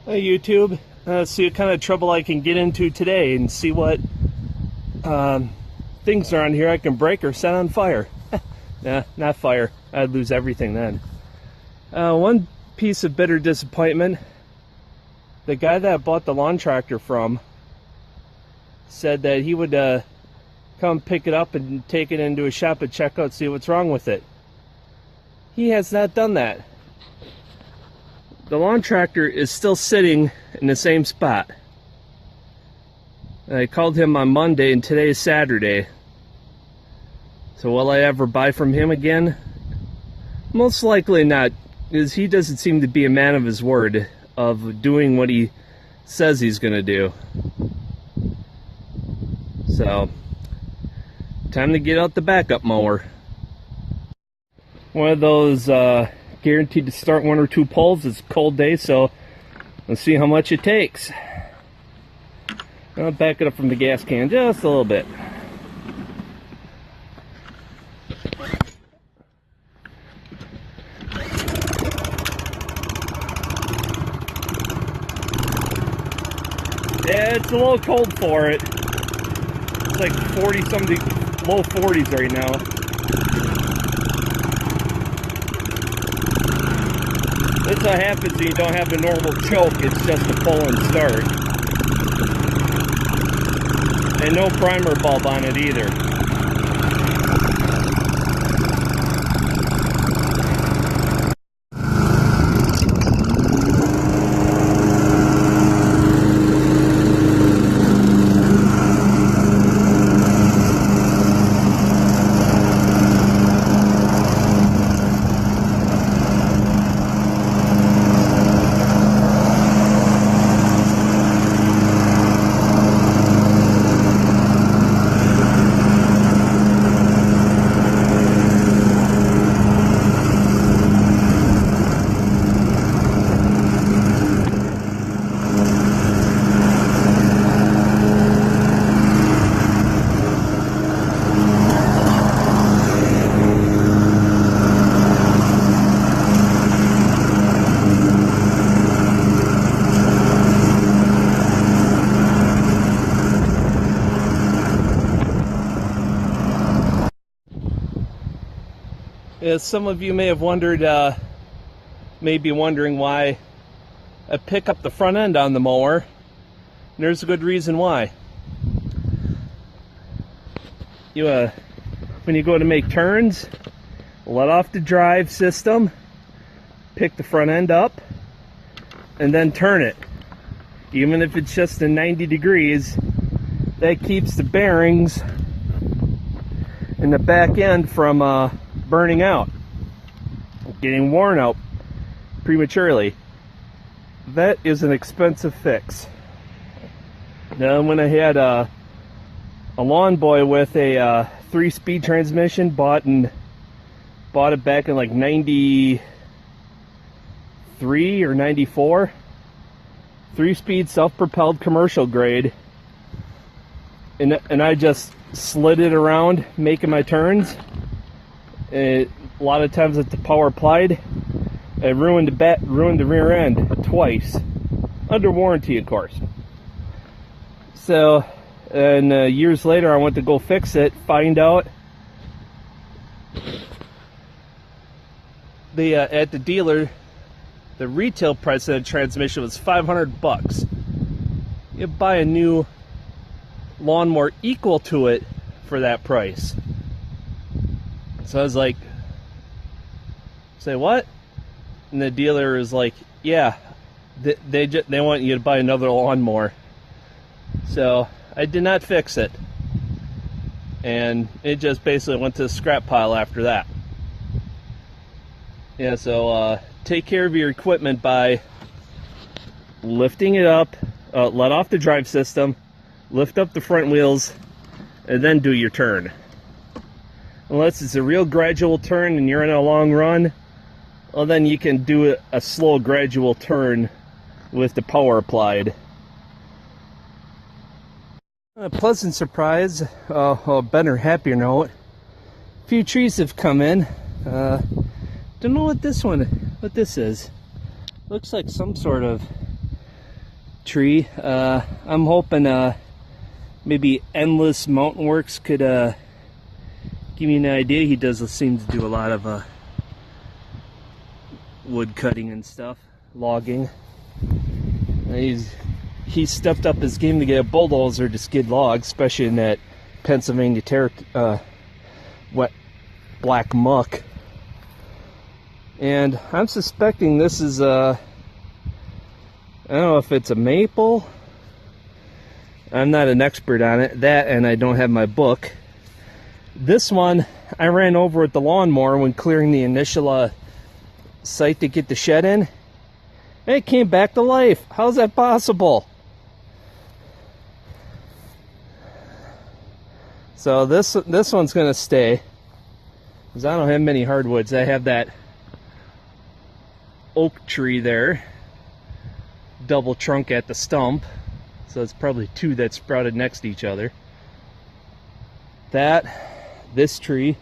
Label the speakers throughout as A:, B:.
A: Hey YouTube, see what kind of trouble I can get into today and see what things are on here I can break or set on fire. Nah, not fire. I'd lose everything then. One piece of bitter disappointment. The guy that I bought the lawn tractor from said that he would come pick it up and take it into a shop and check out, see what's wrong with it. He has not done that. The lawn tractor is still sitting in the same spot. I called him on Monday and today is Saturday. So will I ever buy from him again? Most likely not, because he doesn't seem to be a man of his word of doing what he says he's gonna do. So, time to get out the backup mower. One of those guaranteed to start 1 or 2 pulls. It's a cold day, so let's see how much it takes. I'll back it up from the gas can just a little bit. Yeah, it's a little cold for it. It's like 40 something, low 40s right now. That's what happens when you don't have a normal choke. It's just a pull and start. And no primer bulb on it either. As some of you may have wondered, may be wondering why I pick up the front end on the mower. And there's a good reason why. When you go to make turns, let off the drive system, pick the front end up, and then turn it. Even if it's just in 90 degrees, that keeps the bearings in the back end from burning out, getting worn out prematurely. That is an expensive fix. Now, when I had a lawn boy with a 3-speed transmission, bought it back in like 93 or 94, 3-speed self-propelled commercial grade, and I just slid it around making my turns. A lot of times at the power applied, I ruined the rear end twice, under warranty of course. So, and years later I went to go fix it, find out at the dealer, the retail price of the transmission was $500. You buy a new lawnmower equal to it for that price. So I was like, say what? And the dealer is like, yeah, they want you to buy another lawnmower. So I did not fix it. And it just basically went to the scrap pile after that. Yeah, so take care of your equipment by lifting it up, let off the drive system, lift up the front wheels, and then do your turn. Unless it's a real gradual turn and you're in a long run, well then you can do a slow gradual turn with the power applied. A pleasant surprise, a better, happier note. A few trees have come in. Don't know what this is. Looks like some sort of tree. I'm hoping maybe endlessmountainwoodworks could give me an idea. He does seem to do a lot of wood cutting and stuff, logging. He's stepped up his game to get a bulldozer to skid logs, especially in that Pennsylvania wet black muck. And I'm suspecting this is I don't know if it's a maple. I'm not an expert on it. That, and I don't have my book. This one I ran over with the lawnmower when clearing the initial site to get the shed in. And it came back to life. How's that possible? So this one's gonna stay, because I don't have many hardwoods. I have that oak tree there, double trunk at the stump, so it's probably two that sprouted next to each other. This tree,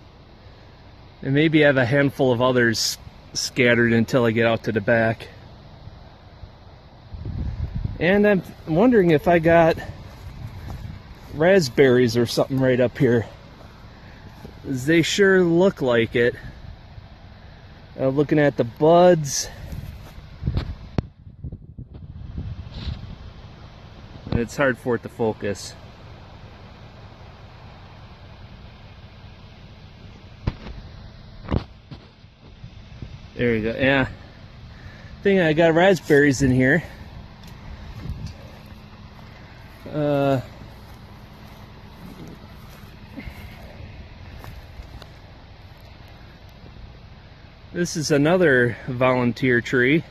A: and maybe I have a handful of others scattered until I get out to the back. And I'm wondering if I got raspberries or something right up here. They sure look like it. Looking at the buds, it's hard for it to focus. There you go. Yeah, I think I got raspberries in here. This is another volunteer tree.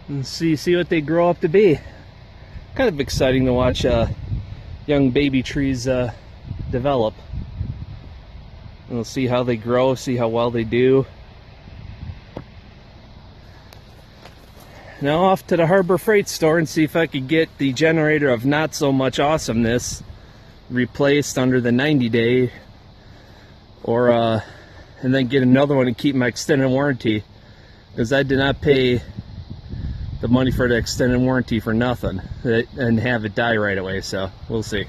A: And see what they grow up to be. Kind of exciting to watch young baby trees develop. And we'll see how they grow, see how well they do. Now off to the Harbor Freight store and see if I could get the generator of not so much awesomeness replaced under the 90-day, or and then get another one and keep my extended warranty, because I did not pay the money for the extended warranty for nothing and have it die right away. So we'll see.